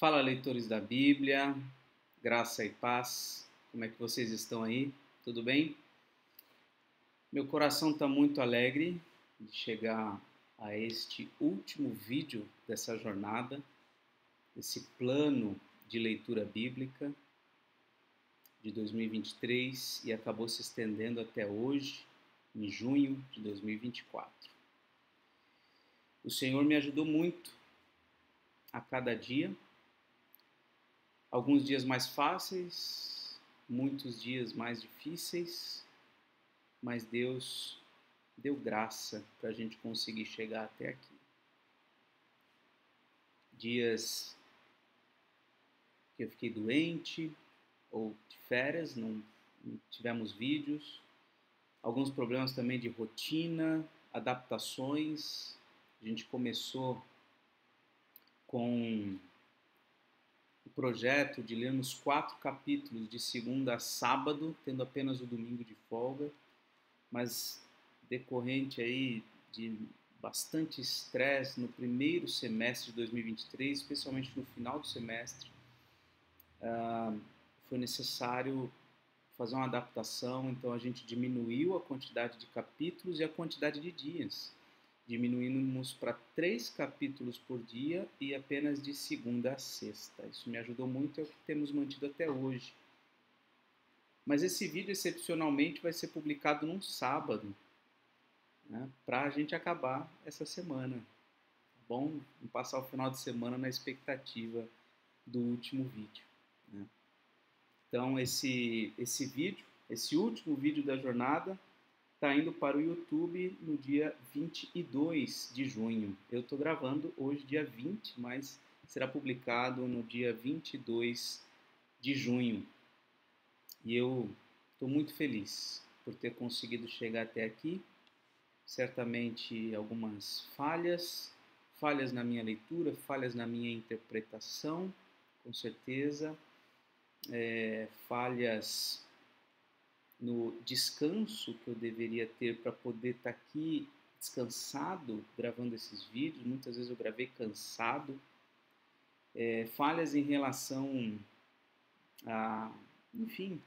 Fala, leitores da Bíblia, graça e paz. Como é que vocês estão aí? Tudo bem? Meu coração está muito alegre de chegar a este último vídeo dessa jornada, desse plano de leitura bíblica de 2023 e acabou se estendendo até hoje, em junho de 2024. O Senhor me ajudou muito a cada dia. Alguns dias mais fáceis, muitos dias mais difíceis, mas Deus deu graça para a gente conseguir chegar até aqui. Dias que eu fiquei doente ou de férias, não tivemos vídeos, alguns problemas também de rotina, adaptações. A gente começou com o projeto de lermos 4 capítulos de segunda a sábado, tendo apenas o domingo de folga, mas decorrente aí de bastante estresse no primeiro semestre de 2023, especialmente no final do semestre, foi necessário fazer uma adaptação, então a gente diminuiu a quantidade de capítulos e a quantidade de dias. Diminuímos para 3 capítulos por dia e apenas de segunda a sexta. Isso me ajudou muito, é o que temos mantido até hoje. Mas esse vídeo, excepcionalmente, vai ser publicado num sábado, né, para a gente acabar essa semana. Tá bom? Vamos passar o final de semana na expectativa do último vídeo, né? Então, esse vídeo, esse último vídeo da jornada, está indo para o YouTube no dia 22 de junho. Eu estou gravando hoje, dia 20, mas será publicado no dia 22 de junho. E eu estou muito feliz por ter conseguido chegar até aqui. Certamente algumas falhas na minha leitura, falhas na minha interpretação, com certeza, falhas no descanso que eu deveria ter para poder estar aqui descansado, gravando esses vídeos. Muitas vezes eu gravei cansado, falhas em relação a, enfim,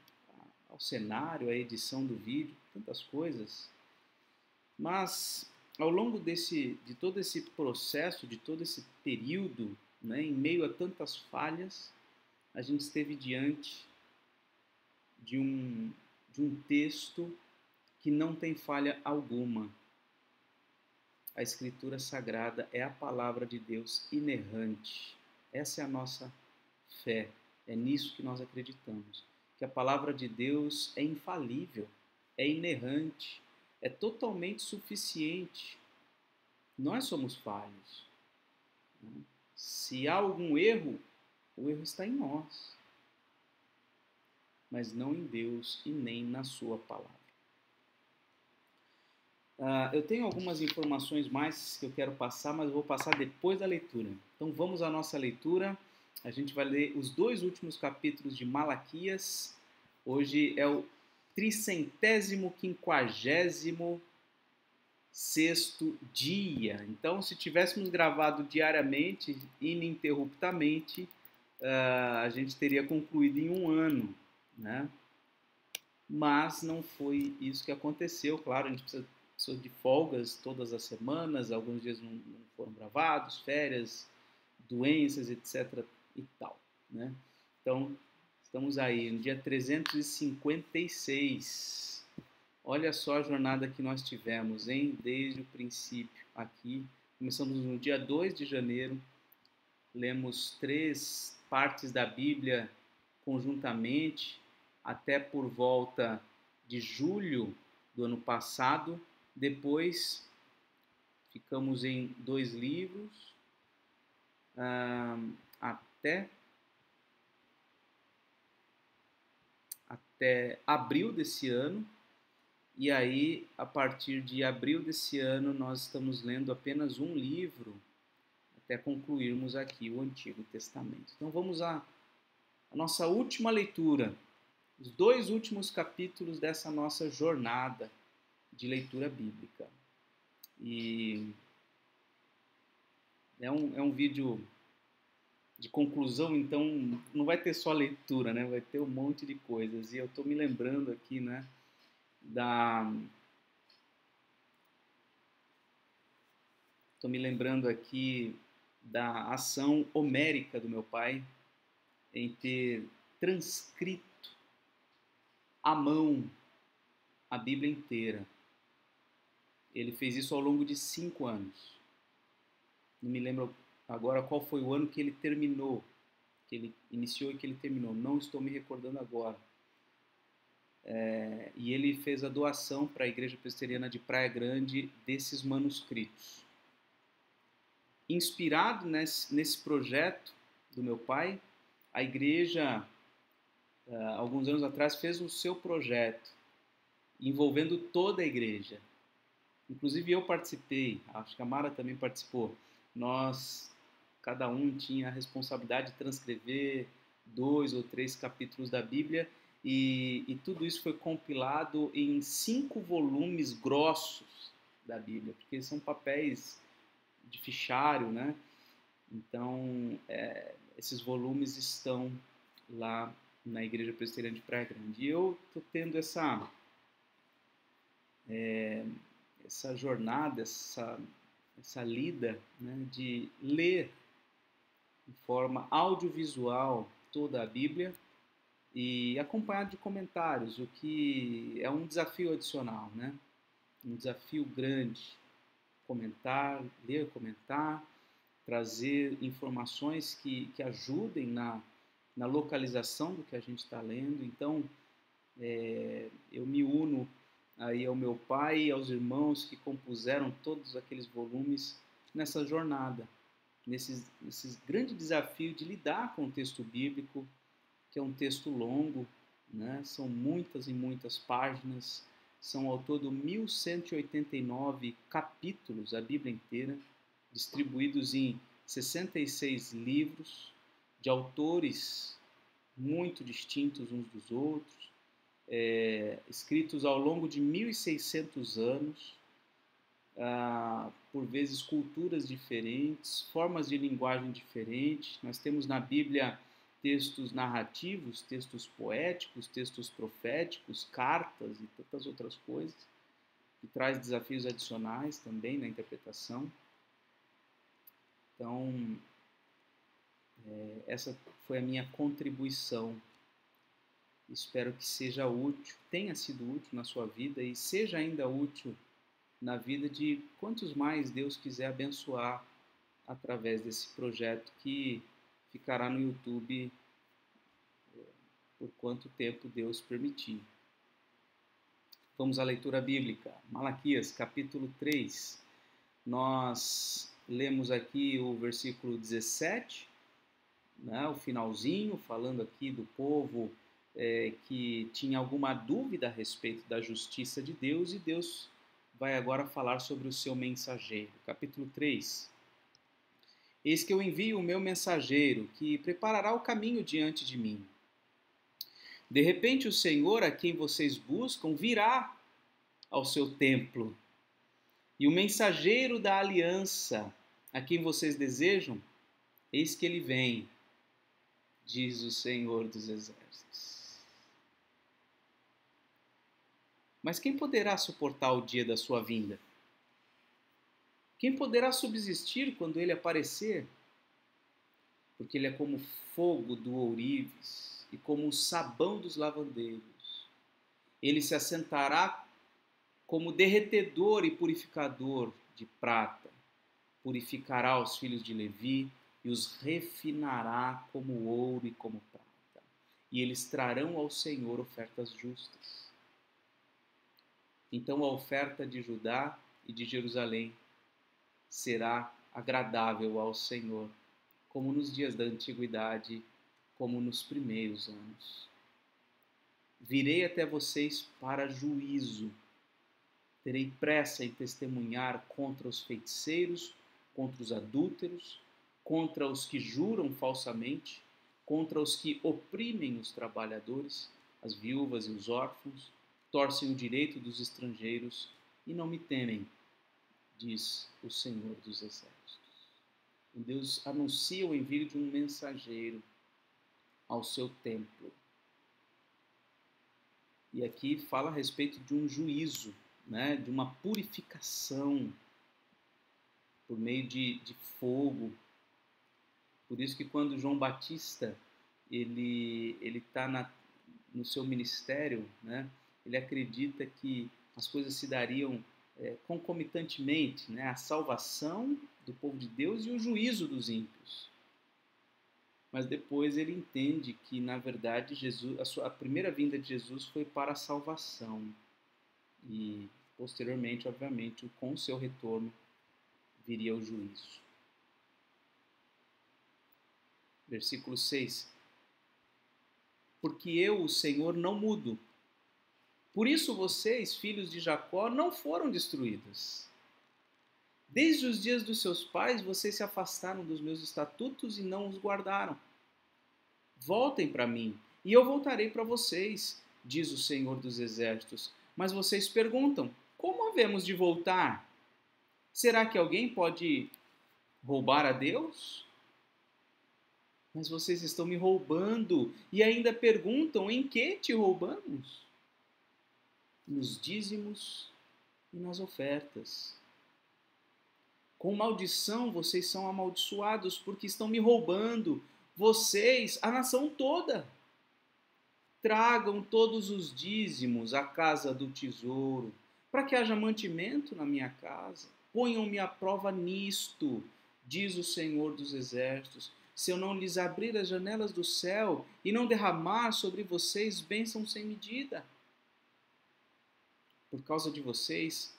ao cenário, à edição do vídeo, tantas coisas. Mas ao longo de todo esse processo, de todo esse período, né, em meio a tantas falhas, a gente esteve diante de um texto que não tem falha alguma. A Escritura Sagrada é a palavra de Deus inerrante. Essa é a nossa fé, é nisso que nós acreditamos. Que a palavra de Deus é infalível, é inerrante, é totalmente suficiente. Nós somos falhos. Se há algum erro, o erro está em nós, mas não em Deus e nem na sua palavra. Eu tenho algumas informações mais que eu quero passar, mas eu vou passar depois da leitura. Então vamos à nossa leitura. A gente vai ler os 2 últimos capítulos de Malaquias. Hoje é o 350º dia. Então, se tivéssemos gravado diariamente, ininterruptamente, a gente teria concluído em 1 ano, né? Mas não foi isso que aconteceu. Claro, a gente precisa de folgas todas as semanas, alguns dias não foram gravados, férias, doenças, etc. e tal, né? Então, estamos aí no dia 356. Olha só a jornada que nós tivemos, hein? Desde o princípio aqui. Começamos no dia 2 de janeiro, lemos 3 partes da Bíblia conjuntamente, até por volta de julho do ano passado. Depois ficamos em 2 livros, até abril desse ano. E aí, a partir de abril desse ano, nós estamos lendo apenas 1 livro, até concluirmos aqui o Antigo Testamento. Então vamos à nossa última leitura, os 2 últimos capítulos dessa nossa jornada de leitura bíblica. E é um vídeo de conclusão, então não vai ter só leitura, né? Vai ter um monte de coisas. E eu estou me lembrando aqui, né, da Estou me lembrando aqui da ação homérica do meu pai em ter transcrito à mão a Bíblia inteira. Ele fez isso ao longo de 5 anos. Não me lembro agora qual foi o ano que ele terminou, que ele iniciou e que ele terminou. Não estou me recordando agora. E ele fez a doação para a Igreja Presbiteriana de Praia Grande desses manuscritos. Inspirado nesse projeto do meu pai, a igreja, alguns anos atrás, fez o seu projeto, envolvendo toda a igreja. Inclusive eu participei, acho que a Mara também participou. Cada um tinha a responsabilidade de transcrever 2 ou 3 capítulos da Bíblia, e tudo isso foi compilado em 5 volumes grossos da Bíblia, porque são papéis de fichário, né? Então, esses volumes estão lá na Igreja Presbiteriana de Praia Grande. E eu estou tendo essa jornada, essa lida, né, de ler de forma audiovisual toda a Bíblia e acompanhado de comentários, o que é um desafio adicional, né? Um desafio grande. Ler, comentar, trazer informações que ajudem na localização do que a gente está lendo. Então, eu me uno aí ao meu pai e aos irmãos que compuseram todos aqueles volumes nessa jornada, nesses grande desafio de lidar com o texto bíblico, que é um texto longo, né? São muitas e muitas páginas, são ao todo 1189 capítulos, a Bíblia inteira, distribuídos em 66 livros, de autores muito distintos uns dos outros, escritos ao longo de 1600 anos, por vezes culturas diferentes, formas de linguagem diferentes. Nós temos na Bíblia textos narrativos, textos poéticos, textos proféticos, cartas e tantas outras coisas, que traz desafios adicionais também na interpretação. Então, essa foi a minha contribuição. Espero que seja útil, tenha sido útil na sua vida e seja ainda útil na vida de quantos mais Deus quiser abençoar através desse projeto que ficará no YouTube por quanto tempo Deus permitir. Vamos à leitura bíblica. Malaquias, capítulo 3. Nós lemos aqui o versículo 17, né, o finalzinho, falando aqui do povo que tinha alguma dúvida a respeito da justiça de Deus, e Deus vai agora falar sobre o seu mensageiro. Capítulo 3. Eis que eu envio o meu mensageiro, que preparará o caminho diante de mim. De repente o Senhor, a quem vocês buscam, virá ao seu templo. E o mensageiro da aliança, a quem vocês desejam, eis que ele vem, diz o Senhor dos Exércitos. Mas quem poderá suportar o dia da sua vinda? Quem poderá subsistir quando ele aparecer? Porque ele é como fogo do ourives e como o sabão dos lavandeiros. Ele se assentará como derretedor e purificador de prata. Purificará os filhos de Levi e os refinará como ouro e como prata. E eles trarão ao Senhor ofertas justas. Então a oferta de Judá e de Jerusalém será agradável ao Senhor, como nos dias da antiguidade, como nos primeiros anos. Virei até vocês para juízo. Terei pressa em testemunhar contra os feiticeiros, contra os adúlteros, contra os que juram falsamente, contra os que oprimem os trabalhadores, as viúvas e os órfãos, torcem o direito dos estrangeiros e não me temem, diz o Senhor dos Exércitos. Deus anuncia o envio de um mensageiro ao seu templo. E aqui fala a respeito de um juízo, né, de uma purificação por meio de fogo. Por isso que quando João Batista ele está no seu ministério, né, ele acredita que as coisas se dariam concomitantemente, né, a salvação do povo de Deus e o juízo dos ímpios. Mas depois ele entende que, na verdade, a primeira vinda de Jesus foi para a salvação. E, posteriormente, obviamente, com o seu retorno, viria o juízo. Versículo 6. Porque eu, o Senhor, não mudo. Por isso vocês, filhos de Jacó, não foram destruídos. Desde os dias dos seus pais, vocês se afastaram dos meus estatutos e não os guardaram. Voltem para mim, e eu voltarei para vocês, diz o Senhor dos Exércitos. Mas vocês perguntam, como havemos de voltar? Será que alguém pode roubar a Deus? Mas vocês estão me roubando e ainda perguntam, em que te roubamos? Nos dízimos e nas ofertas. Com maldição vocês são amaldiçoados, porque estão me roubando, vocês, a nação toda. Tragam todos os dízimos à casa do tesouro, para que haja mantimento na minha casa. Ponham-me à prova nisto, diz o Senhor dos Exércitos, se eu não lhes abrir as janelas do céu e não derramar sobre vocês bênção sem medida. Por causa de vocês,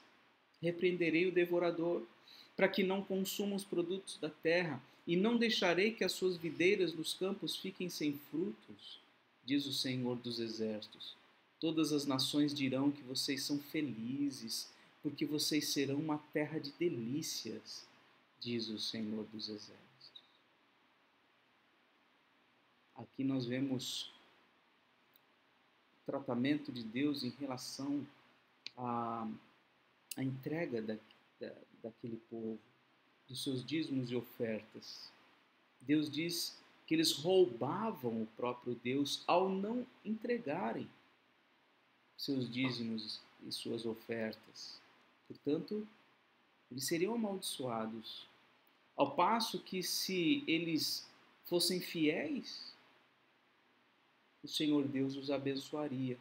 repreenderei o devorador, para que não consuma os produtos da terra, e não deixarei que as suas videiras nos campos fiquem sem frutos, diz o Senhor dos Exércitos. Todas as nações dirão que vocês são felizes, porque vocês serão uma terra de delícias, diz o Senhor dos Exércitos. Aqui nós vemos o tratamento de Deus em relação à entrega daquele povo, dos seus dízimos e ofertas. Deus diz que eles roubavam o próprio Deus ao não entregarem seus dízimos e suas ofertas. Portanto, eles seriam amaldiçoados. Ao passo que, se eles fossem fiéis, o Senhor Deus os abençoaria.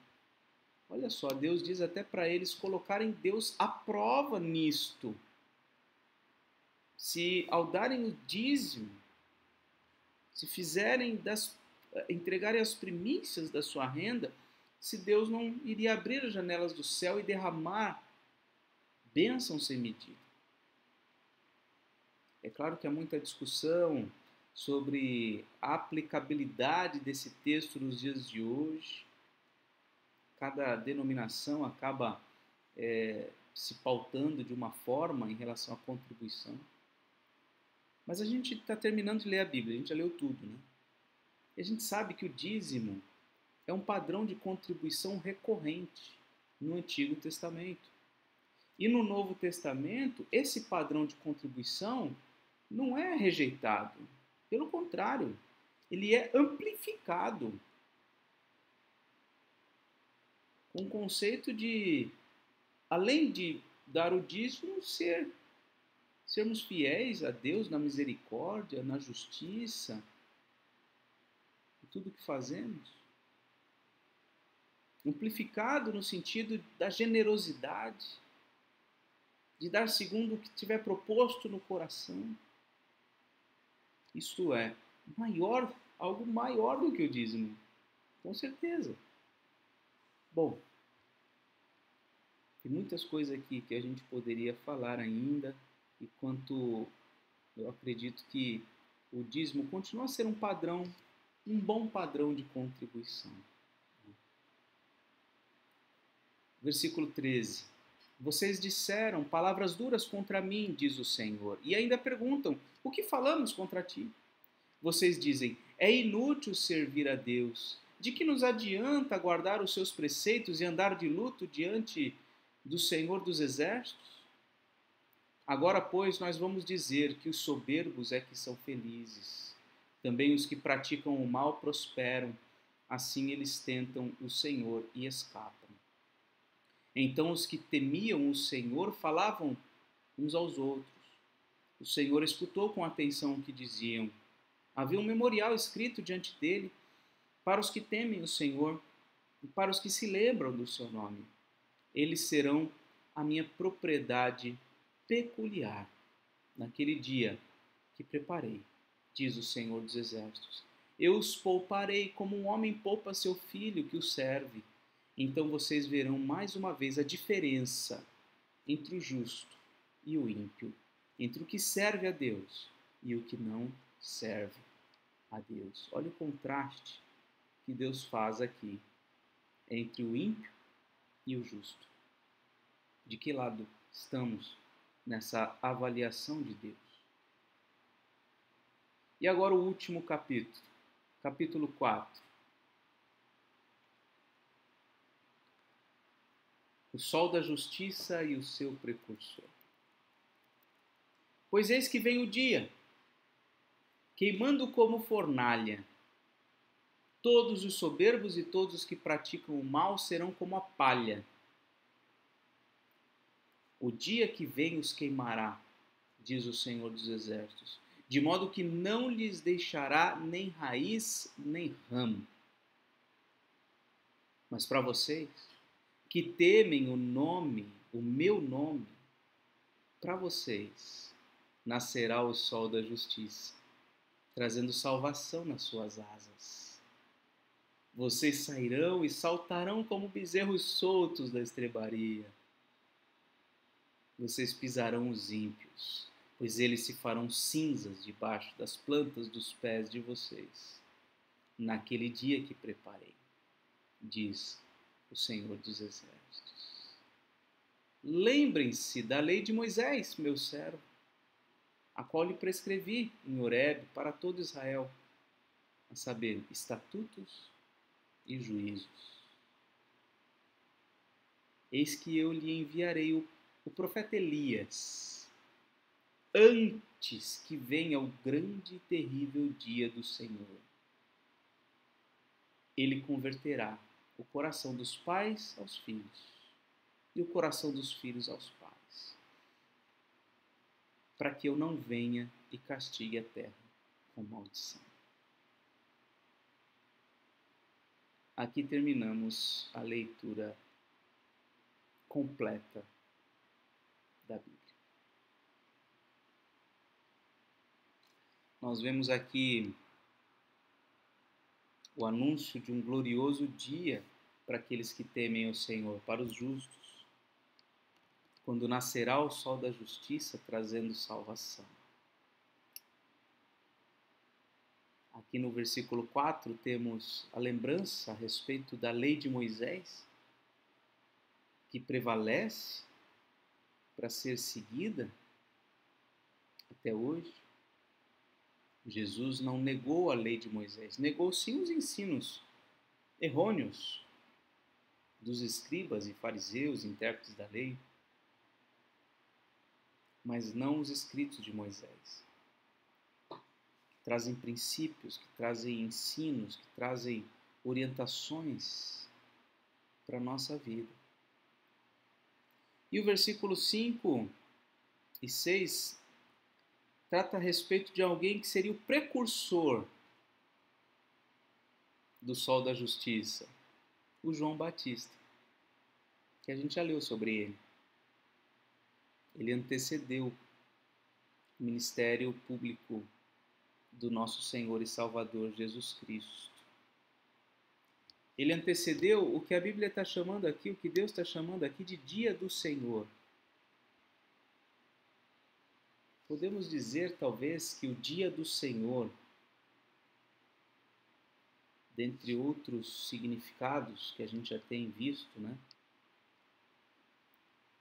Olha só, Deus diz até para eles colocarem Deus à prova nisto. Se ao darem o dízimo, se entregarem as primícias da sua renda, se Deus não iria abrir as janelas do céu e derramar bênção sem medida. É claro que há muita discussão sobre a aplicabilidade desse texto nos dias de hoje. Cada denominação acaba se pautando de uma forma em relação à contribuição. Mas a gente está terminando de ler a Bíblia, a gente já leu tudo, né? E a gente sabe que o dízimo é um padrão de contribuição recorrente no Antigo Testamento. E no Novo Testamento, esse padrão de contribuição não é rejeitado. Pelo contrário, ele é amplificado. Com o conceito de, além de dar o dízimo, sermos fiéis a Deus na misericórdia, na justiça, em tudo que fazemos. Amplificado no sentido da generosidade, de dar segundo o que tiver proposto no coração. Isto é, algo maior do que o dízimo, com certeza. Bom, tem muitas coisas aqui que a gente poderia falar ainda, e quanto eu acredito que o dízimo continua a ser um padrão, um bom padrão de contribuição. Versículo 13. Vocês disseram palavras duras contra mim, diz o Senhor, e ainda perguntam, o que falamos contra ti? Vocês dizem, é inútil servir a Deus. De que nos adianta guardar os seus preceitos e andar de luto diante do Senhor dos Exércitos? Agora, pois, nós vamos dizer que os soberbos é que são felizes. Também os que praticam o mal prosperam. Assim eles tentam o Senhor e escapam. Então os que temiam o Senhor falavam uns aos outros. O Senhor escutou com atenção o que diziam. Havia um memorial escrito diante dele para os que temem o Senhor e para os que se lembram do seu nome. Eles serão a minha propriedade peculiar naquele dia que preparei, diz o Senhor dos Exércitos. Eu os pouparei como um homem poupa seu filho que o serve. Então vocês verão mais uma vez a diferença entre o justo e o ímpio, entre o que serve a Deus e o que não serve a Deus. Olha o contraste que Deus faz aqui entre o ímpio e o justo. De que lado estamos nessa avaliação de Deus? E agora o último capítulo, capítulo 4. O sol da justiça e o seu precursor. Pois eis que vem o dia, queimando como fornalha. Todos os soberbos e todos os que praticam o mal serão como a palha. O dia que vem os queimará, diz o Senhor dos Exércitos, de modo que não lhes deixará nem raiz nem ramo. Mas para vocês, que temem o meu nome, para vocês nascerá o sol da justiça, trazendo salvação nas suas asas. Vocês sairão e saltarão como bezerros soltos da estrebaria. Vocês pisarão os ímpios, pois eles se farão cinzas debaixo das plantas dos pés de vocês, naquele dia que preparei, diz o Senhor dos Exércitos. Lembrem-se da lei de Moisés, meu servo, a qual lhe prescrevi em Horebe para todo Israel, a saber, estatutos e juízos. Eis que eu lhe enviarei o profeta Elias, antes que venha o grande e terrível dia do Senhor. Ele converterá o coração dos pais aos filhos e o coração dos filhos aos pais, para que eu não venha e castigue a terra com maldição. Aqui terminamos a leitura completa da Bíblia. Nós vemos aqui o anúncio de um glorioso dia para aqueles que temem o Senhor, para os justos, quando nascerá o sol da justiça trazendo salvação. Aqui no versículo 4 temos a lembrança a respeito da lei de Moisés, que prevalece para ser seguida até hoje. Jesus não negou a lei de Moisés, negou sim os ensinos errôneos dos escribas e fariseus, intérpretes da lei, mas não os escritos de Moisés, que trazem princípios, que trazem ensinos, que trazem orientações para a nossa vida. E o versículo 5 e 6 trata a respeito de alguém que seria o precursor do sol da justiça, o João Batista, que a gente já leu sobre ele. Ele antecedeu o ministério público do nosso Senhor e Salvador Jesus Cristo. Ele antecedeu o que a Bíblia está chamando aqui, o que Deus está chamando aqui de dia do Senhor. Podemos dizer, talvez, que o dia do Senhor, dentre outros significados que a gente já tem visto, né?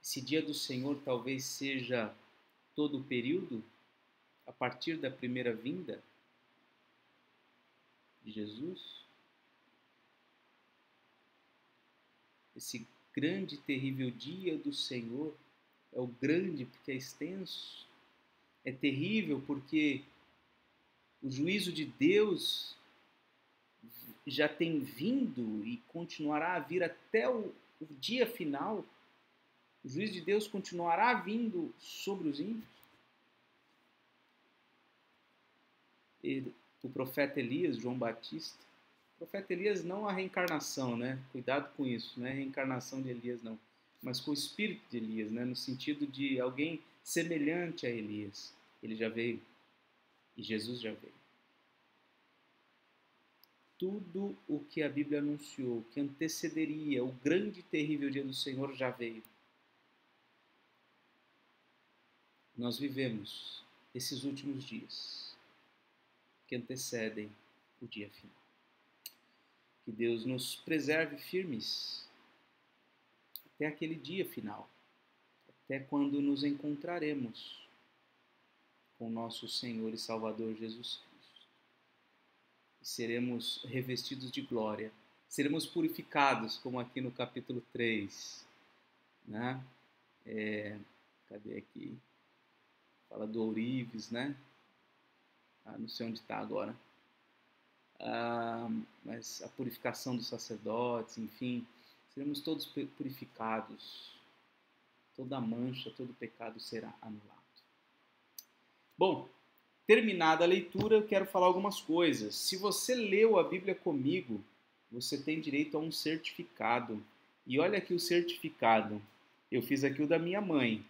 Esse dia do Senhor talvez seja todo o período, a partir da primeira vinda de Jesus. Esse grande e terrível dia do Senhor é o grande porque é extenso, é terrível porque o juízo de Deus já tem vindo e continuará a vir até o dia final. O juízo de Deus continuará vindo sobre os ímpios. O profeta Elias, João Batista, o profeta Elias não a reencarnação, né? Cuidado com isso, não é a reencarnação de Elias não, mas com o espírito de Elias, né? No sentido de alguém semelhante a Elias. Ele já veio e Jesus já veio. Tudo o que a Bíblia anunciou, que antecederia o grande e terrível dia do Senhor, já veio. Nós vivemos esses últimos dias que antecedem o dia final. Que Deus nos preserve firmes até aquele dia final, até quando nos encontraremos com nosso Senhor e Salvador Jesus Cristo. E seremos revestidos de glória, seremos purificados, como aqui no capítulo 3, né? Cadê aqui? Fala do ourives, né? Não sei onde está agora. Mas a purificação dos sacerdotes, enfim, seremos todos purificados. Toda mancha, todo pecado será anulado. Bom, terminada a leitura, eu quero falar algumas coisas. Se você leu a Bíblia comigo, você tem direito a um certificado. E olha aqui o certificado. Eu fiz aqui o da minha mãe.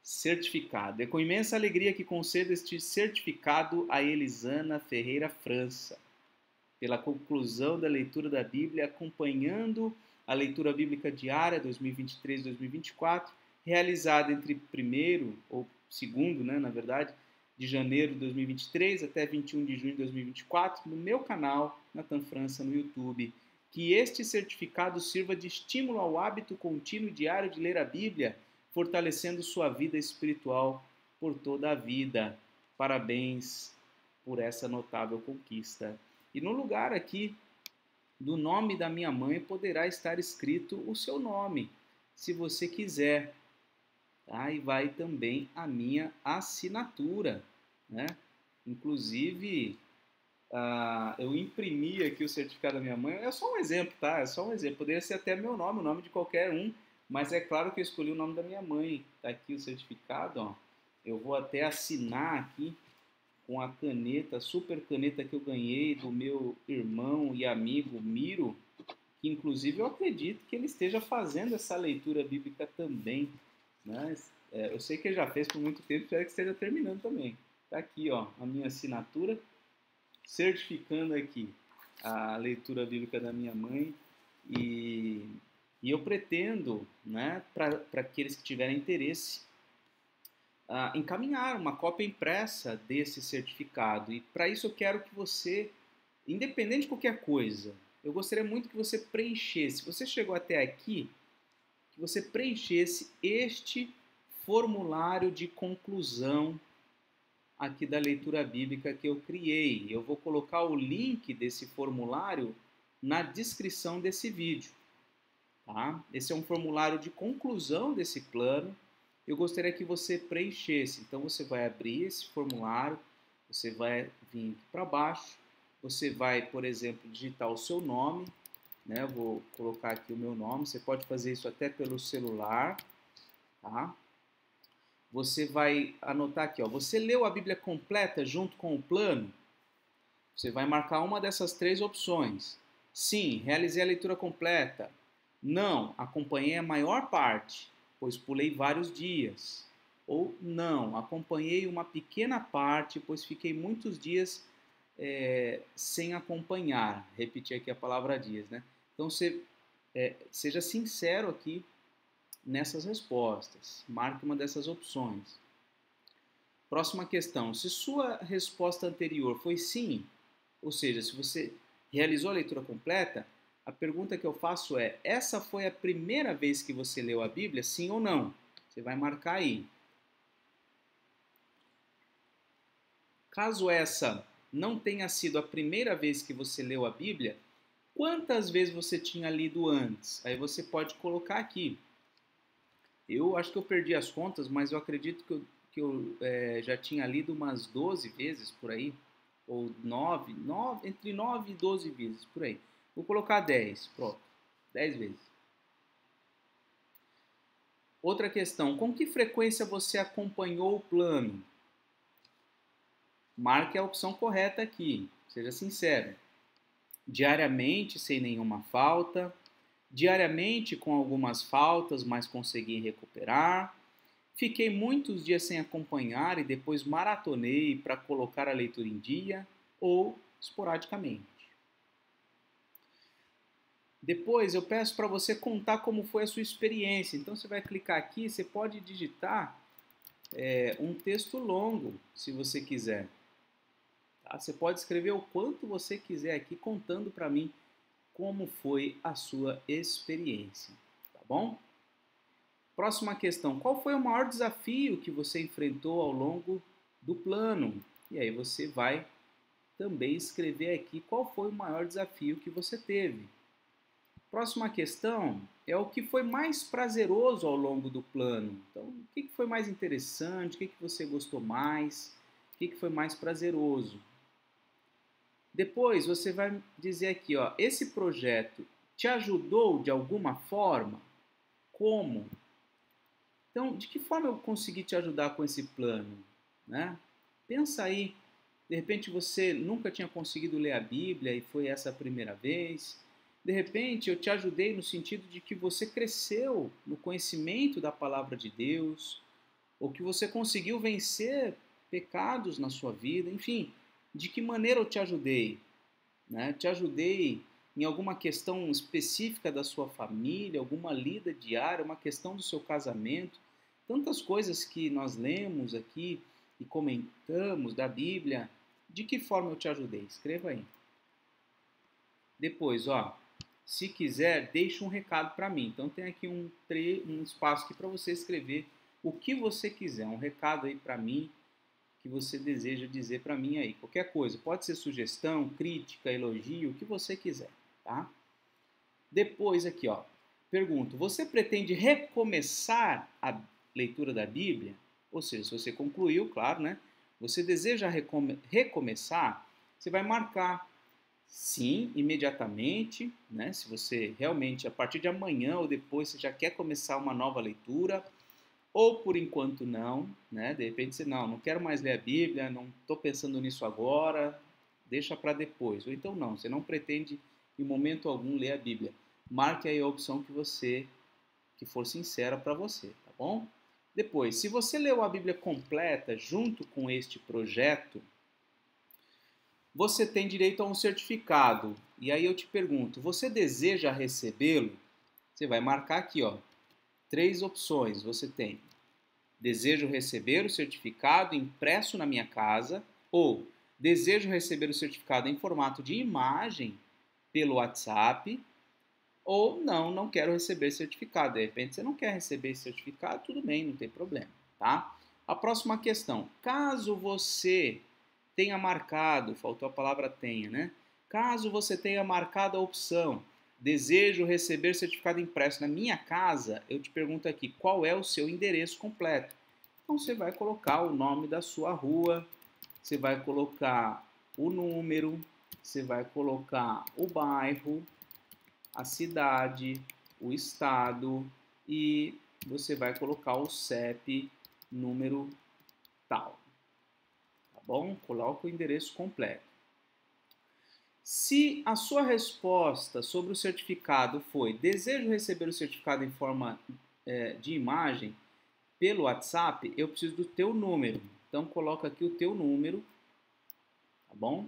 Certificado. É com imensa alegria que concedo este certificado a Elisana Ferreira França, pela conclusão da leitura da Bíblia, acompanhando a leitura bíblica diária 2023-2024, realizada entre 1º ou 2º, né, na verdade, de janeiro de 2023 até 21 de junho de 2024, no meu canal, Natan França, no YouTube. Que este certificado sirva de estímulo ao hábito contínuo e diário de ler a Bíblia, fortalecendo sua vida espiritual por toda a vida. Parabéns por essa notável conquista. E no lugar aqui do nome da minha mãe poderá estar escrito o seu nome, se você quiser. Tá? E vai também a minha assinatura, né? Inclusive, eu imprimi aqui o certificado da minha mãe. É só um exemplo, tá? É só um exemplo. Poderia ser até meu nome, o nome de qualquer um, mas é claro que eu escolhi o nome da minha mãe. Tá aqui o certificado, ó. Eu vou até assinar aqui com a caneta, super caneta que eu ganhei do meu irmão e amigo Miro, que inclusive eu acredito que ele esteja fazendo essa leitura bíblica também, né? Eu sei que ele já fez por muito tempo, espero que esteja terminando também. Tá aqui, ó, a minha assinatura, certificando aqui a leitura bíblica da minha mãe, e eu pretendo, né, para aqueles que tiverem interesse, encaminhar uma cópia impressa desse certificado. E para isso eu quero que você, independente de qualquer coisa, eu gostaria muito que você preenchesse, se você chegou até aqui, que você preenchesse este formulário de conclusão aqui da leitura bíblica que eu criei. Eu vou colocar o link desse formulário na descrição desse vídeo. Tá? Esse é um formulário de conclusão desse plano. Eu gostaria que você preenchesse. Então você vai abrir esse formulário, você vai vir aqui para baixo, você vai, por exemplo, digitar o seu nome, né? Eu vou colocar aqui o meu nome, você pode fazer isso até pelo celular, tá? Você vai anotar aqui, ó, você leu a Bíblia completa junto com o plano? Você vai marcar uma dessas 3 opções. Sim, realizei a leitura completa. Não, acompanhei a maior parte, pois pulei vários dias. Ou não, acompanhei uma pequena parte, pois fiquei muitos dias sem acompanhar. Repetir aqui a palavra dias, né? Então, seja sincero aqui nessas respostas. Marque uma dessas opções. Próxima questão. Se sua resposta anterior foi sim, ou seja, se você realizou a leitura completa, a pergunta que eu faço é: essa foi a primeira vez que você leu a Bíblia, sim ou não? Você vai marcar aí. Caso essa não tenha sido a primeira vez que você leu a Bíblia, quantas vezes você tinha lido antes? Aí você pode colocar aqui. Eu acho que eu perdi as contas, mas eu acredito que eu já tinha lido umas 12 vezes por aí, ou 9, entre 9 e 12 vezes por aí. Vou colocar 10, pronto, 10 vezes. Outra questão, com que frequência você acompanhou o plano? Marque a opção correta aqui, seja sincero. Diariamente, sem nenhuma falta, diariamente com algumas faltas, mas consegui recuperar. Fiquei muitos dias sem acompanhar e depois maratonei para colocar a leitura em dia, ou esporadicamente. Depois eu peço para você contar como foi a sua experiência. Então você vai clicar aqui, você pode digitar um texto longo, se você quiser. Tá? Você pode escrever o quanto você quiser aqui, contando para mim como foi a sua experiência. Tá bom? Próxima questão. Qual foi o maior desafio que você enfrentou ao longo do plano? E aí você vai também escrever aqui qual foi o maior desafio que você teve. Próxima questão é o que foi mais prazeroso ao longo do plano. Então, o que foi mais interessante? O que você gostou mais? O que foi mais prazeroso? Depois você vai dizer aqui, ó, esse projeto te ajudou de alguma forma? Como? Então, de que forma eu consegui te ajudar com esse plano? Né? Pensa aí, de repente você nunca tinha conseguido ler a Bíblia e foi essa a primeira vez. De repente eu te ajudei no sentido de que você cresceu no conhecimento da palavra de Deus, ou que você conseguiu vencer pecados na sua vida. Enfim, de que maneira eu te ajudei? Né? Te ajudei em alguma questão específica da sua família, alguma lida diária, uma questão do seu casamento. Tantas coisas que nós lemos aqui e comentamos da Bíblia. De que forma eu te ajudei? Escreva aí. Depois, ó, se quiser, deixe um recado para mim. Então tem aqui um espaço aqui para você escrever o que você quiser, um recado aí para mim que você deseja dizer para mim aí. Qualquer coisa, pode ser sugestão, crítica, elogio, o que você quiser, tá? Depois aqui, ó, pergunto, você pretende recomeçar a leitura da Bíblia? Ou seja, se você concluiu, claro, né? Você deseja recomeçar? Você vai marcar sim, imediatamente, né? Se você realmente, a partir de amanhã ou depois, você já quer começar uma nova leitura, ou por enquanto não, né? De repente você, não quero mais ler a Bíblia, não estou pensando nisso agora, deixa para depois. Ou então não, você não pretende em momento algum ler a Bíblia. Marque aí a opção que for sincera para você, tá bom? Depois, se você leu a Bíblia completa junto com este projeto, você tem direito a um certificado. E aí eu te pergunto, você deseja recebê-lo? Você vai marcar aqui, ó, 3 opções você tem. Desejo receber o certificado impresso na minha casa, ou desejo receber o certificado em formato de imagem pelo WhatsApp, ou não quero receber certificado. De repente você não quer receber esse certificado, tudo bem, não tem problema, tá? A próxima questão, caso você tenha marcado, faltou a palavra tenha, né? Caso você tenha marcado a opção desejo receber certificado impresso na minha casa, eu te pergunto aqui, qual é o seu endereço completo? Então você vai colocar o nome da sua rua, você vai colocar o número, você vai colocar o bairro, a cidade, o estado e você vai colocar o CEP número tal. Tá bom? Coloca o endereço completo. Se a sua resposta sobre o certificado foi desejo receber o certificado em forma de imagem pelo WhatsApp, eu preciso do teu número. Então coloca aqui o teu número, tá bom?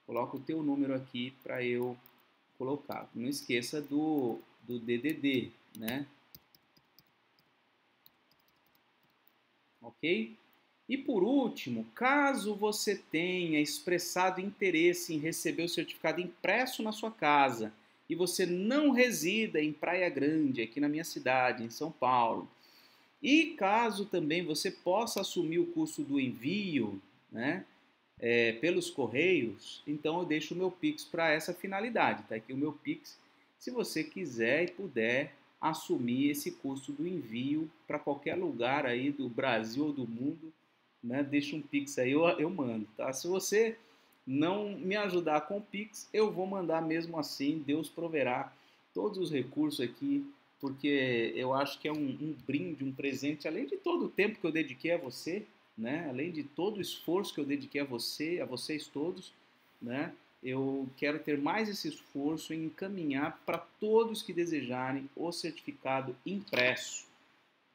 Coloca o teu número aqui para eu colocar. Não esqueça do DDD, né? Ok? E por último, caso você tenha expressado interesse em receber o certificado impresso na sua casa e você não resida em Praia Grande, aqui na minha cidade, em São Paulo, e caso também você possa assumir o custo do envio, né, pelos correios, então eu deixo o meu Pix para essa finalidade. Tá aqui o meu Pix, se você quiser e puder assumir esse custo do envio para qualquer lugar aí do Brasil ou do mundo, né? Deixa um Pix aí, eu mando, tá? Se você não me ajudar com o Pix, eu vou mandar mesmo assim, Deus proverá todos os recursos aqui, porque eu acho que é um brinde, um presente, além de todo o tempo que eu dediquei a você, né? Além de todo o esforço que eu dediquei a você, a vocês todos, né? Eu quero ter mais esse esforço em encaminhar para todos que desejarem o certificado impresso.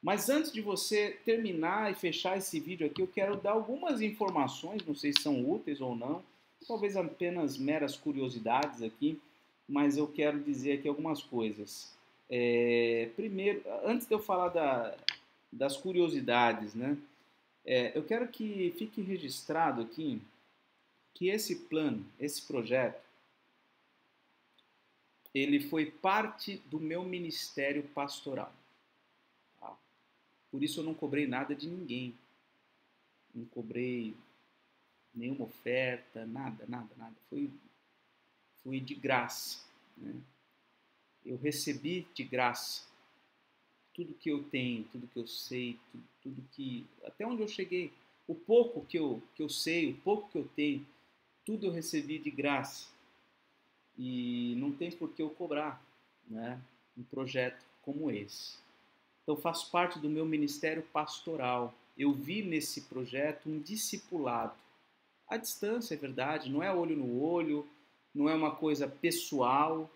Mas antes de você terminar e fechar esse vídeo aqui, eu quero dar algumas informações, não sei se são úteis ou não, talvez apenas meras curiosidades aqui, mas eu quero dizer aqui algumas coisas. Primeiro, antes de eu falar das curiosidades, né? Eu quero que fique registrado aqui que esse plano, esse projeto, ele foi parte do meu ministério pastoral. Tá? Por isso eu não cobrei nada de ninguém. Não cobrei nenhuma oferta, nada. Foi de graça. Né? Eu recebi de graça tudo que eu tenho, tudo que eu sei, tudo que... Até onde eu cheguei. O pouco que eu sei, o pouco que eu tenho, tudo eu recebi de graça. E não tem por que eu cobrar, né, um projeto como esse. Então faz parte do meu ministério pastoral. Eu vi nesse projeto um discipulado. À distância, é verdade, não é olho no olho, não é uma coisa pessoal,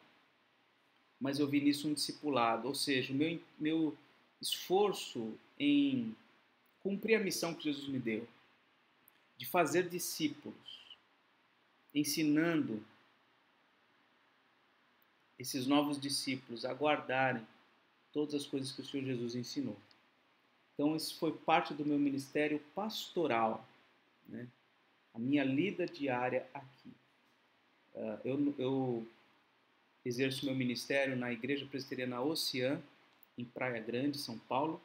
mas eu vi nisso um discipulado. Ou seja, o meu esforço em cumprir a missão que Jesus me deu, de fazer discípulos, ensinando esses novos discípulos a guardarem todas as coisas que o Senhor Jesus ensinou. Então, isso foi parte do meu ministério pastoral, né? A minha lida diária aqui. Eu exerço meu ministério na Igreja Presbiteriana Oceã, em Praia Grande, São Paulo.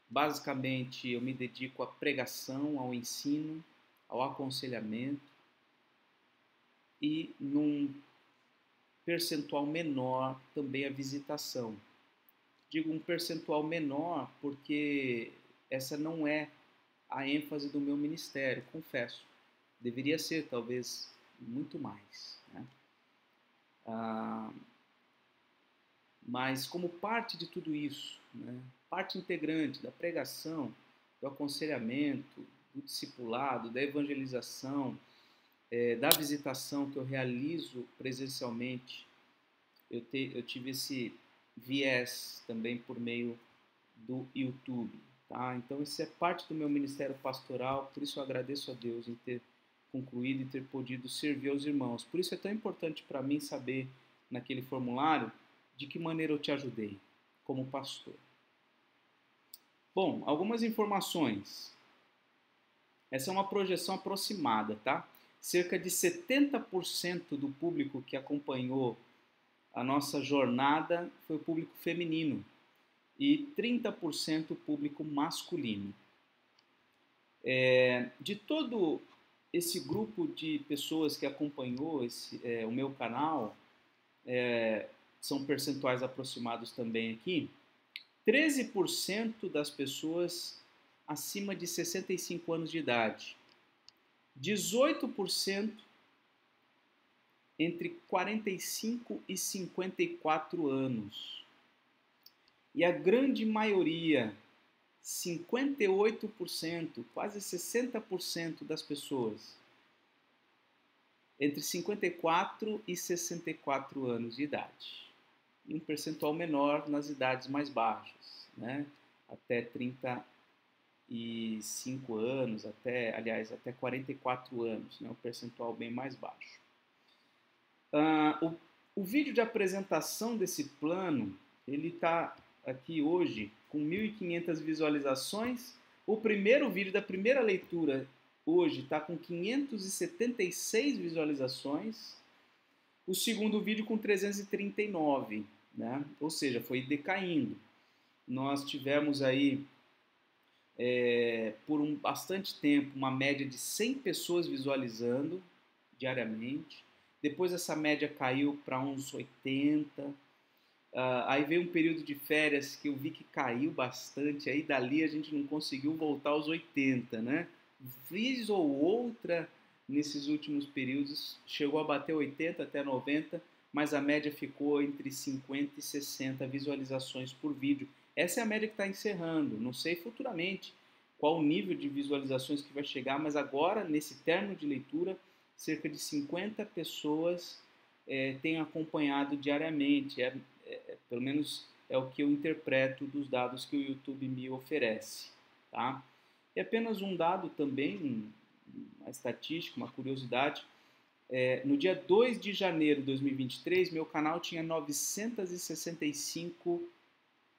Basicamente, eu me dedico à pregação, ao ensino, ao aconselhamento e, num percentual menor, também a visitação. Digo um percentual menor porque essa não é a ênfase do meu ministério, confesso. Deveria ser, talvez, muito mais. Né? Mas como parte de tudo isso, né? Parte integrante da pregação, do aconselhamento, do discipulado, da evangelização, da visitação que eu realizo presencialmente, eu tive esse viés também por meio do YouTube. Tá? Então, isso é parte do meu ministério pastoral, por isso eu agradeço a Deus em ter concluído e ter podido servir aos irmãos. Por isso é tão importante para mim saber, naquele formulário, de que maneira eu te ajudei como pastor. Bom, algumas informações. Essa é uma projeção aproximada, tá? Cerca de 70% do público que acompanhou a nossa jornada foi o público feminino e 30% público masculino. De todo esse grupo de pessoas que acompanhou o meu canal, são percentuais aproximados também aqui, 13% das pessoas acima de 65 anos de idade, 18% entre 45 e 54 anos. E a grande maioria, 58%, quase 60% das pessoas, entre 54 e 64 anos de idade. E um percentual menor nas idades mais baixas, né? Até 35 anos, até 44 anos, né? Um percentual bem mais baixo. O vídeo de apresentação desse plano, ele está aqui hoje com 1.500 visualizações. O primeiro vídeo da primeira leitura hoje está com 576 visualizações. O segundo vídeo com 339, né? Ou seja, foi decaindo. Nós tivemos aí, por bastante tempo, uma média de 100 pessoas visualizando diariamente. depois essa média caiu para uns 80. Aí veio um período de férias que eu vi que caiu bastante, aí dali a gente não conseguiu voltar aos 80, né? Vez ou outra, nesses últimos períodos, chegou a bater 80 até 90, mas a média ficou entre 50 e 60 visualizações por vídeo. Essa é a média que está encerrando. Não sei futuramente qual o nível de visualizações que vai chegar, mas agora, nesse termo de leitura, cerca de 50 pessoas têm acompanhado diariamente. Pelo menos é o que eu interpreto dos dados que o YouTube me oferece. Tá? E apenas um dado também, uma estatística, uma curiosidade. No dia 2 de janeiro de 2023, meu canal tinha 965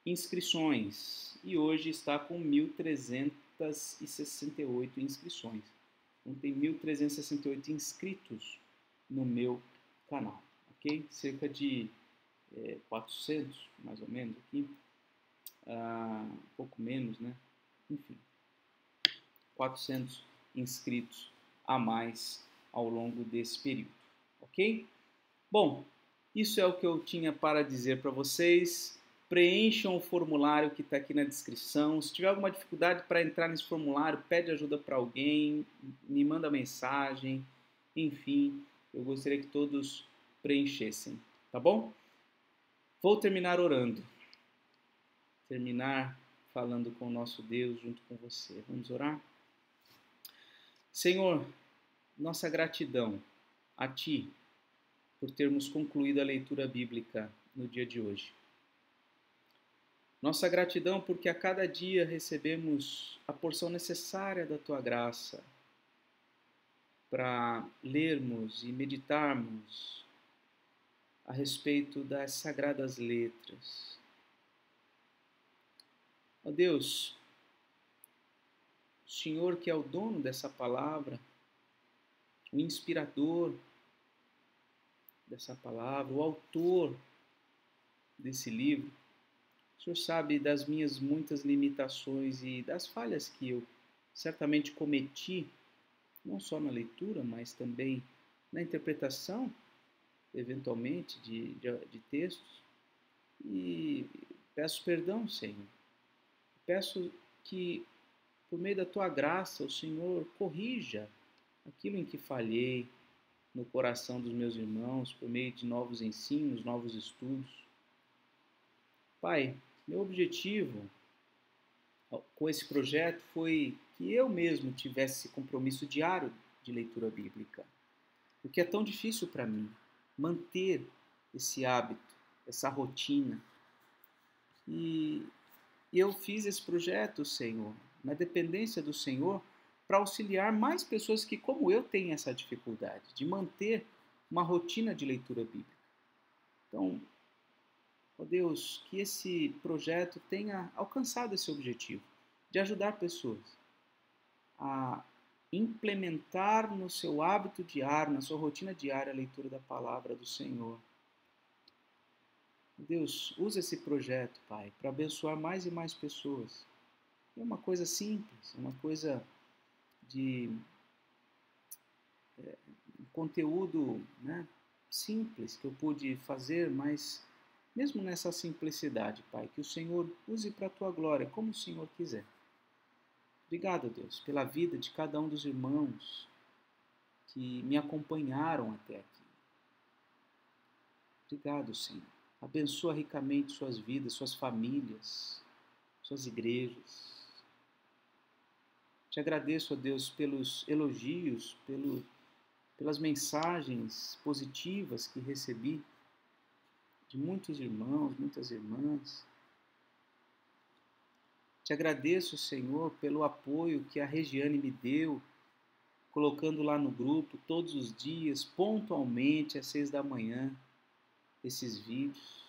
inscrições e hoje está com 1.368 inscrições. Então tem 1.368 inscritos no meu canal, ok? Cerca de 400, mais ou menos, aqui. Um pouco menos, né? Enfim, 400 inscritos a mais ao longo desse período, ok? Bom, isso é o que eu tinha para dizer para vocês. Preencham o formulário que está aqui na descrição. Se tiver alguma dificuldade para entrar nesse formulário, pede ajuda para alguém, me manda mensagem, enfim, eu gostaria que todos preenchessem, tá bom? Vou terminar orando, terminar falando com o nosso Deus junto com você. Vamos orar? Senhor, nossa gratidão a Ti por termos concluído a leitura bíblica no dia de hoje. Nossa gratidão porque a cada dia recebemos a porção necessária da Tua graça para lermos e meditarmos a respeito das sagradas letras. Ó Deus, o Senhor que é o dono dessa palavra, o inspirador dessa palavra, o autor desse livro, o Senhor sabe das minhas muitas limitações e das falhas que eu certamente cometi, não só na leitura, mas também na interpretação, eventualmente, de textos. E peço perdão, Senhor. Peço que, por meio da Tua graça, o Senhor corrija aquilo em que falhei no coração dos meus irmãos, por meio de novos ensinos, novos estudos. Pai, meu objetivo com esse projeto foi que eu mesmo tivesse esse compromisso diário de leitura bíblica, porque é tão difícil para mim manter esse hábito, essa rotina. E eu fiz esse projeto, Senhor, na dependência do Senhor, para auxiliar mais pessoas que, como eu, têm essa dificuldade de manter uma rotina de leitura bíblica. Então, ó Deus, que esse projeto tenha alcançado esse objetivo, de ajudar pessoas a implementar no seu hábito diário, na sua rotina diária, a leitura da palavra do Senhor. Deus, usa esse projeto, Pai, para abençoar mais e mais pessoas. É uma coisa simples, é uma coisa de conteúdo, né, simples que eu pude fazer, mas mesmo nessa simplicidade, Pai, que o Senhor use para a Tua glória, como o Senhor quiser. Obrigado, Deus, pela vida de cada um dos irmãos que me acompanharam até aqui. Obrigado, Senhor. Abençoa ricamente suas vidas, suas famílias, suas igrejas. Te agradeço, ó Deus, pelos elogios, pelas mensagens positivas que recebi de muitos irmãos, muitas irmãs. Te agradeço, Senhor, pelo apoio que a Regiane me deu, colocando lá no grupo todos os dias, pontualmente, às 6 da manhã, esses vídeos.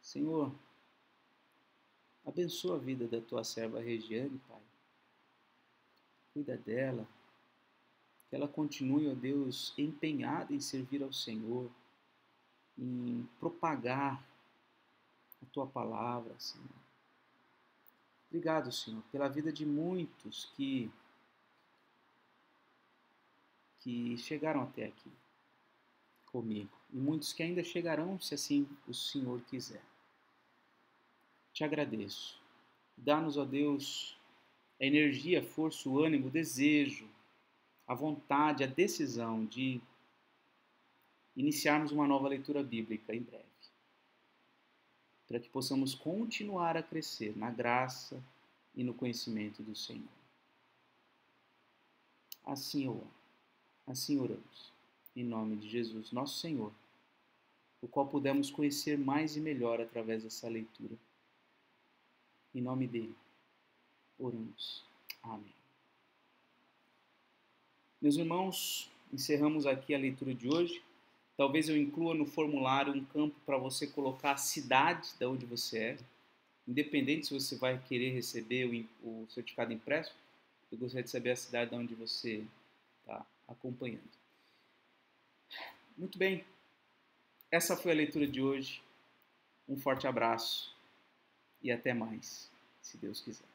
Senhor, abençoa a vida da tua serva Regiane, Pai. Cuida dela, que ela continue, ó Deus, empenhada em servir ao Senhor, em propagar a tua palavra, Senhor. Obrigado, Senhor, pela vida de muitos que chegaram até aqui. comigo. E muitos que ainda chegarão, se assim o Senhor quiser. Te agradeço. Dá-nos, ó Deus, a energia, a força, o ânimo, o desejo, a vontade, a decisão de iniciarmos uma nova leitura bíblica em breve, para que possamos continuar a crescer na graça e no conhecimento do Senhor. Assim eu oro, assim oramos, em nome de Jesus, nosso Senhor, o qual pudemos conhecer mais e melhor através dessa leitura. Em nome dele, oramos. Amém. Meus irmãos, encerramos aqui a leitura de hoje. Talvez eu inclua no formulário um campo para você colocar a cidade de onde você é. Independente se você vai querer receber o certificado impresso, eu gostaria de saber a cidade de onde você está acompanhando. Muito bem, essa foi a leitura de hoje. Um forte abraço e até mais, se Deus quiser.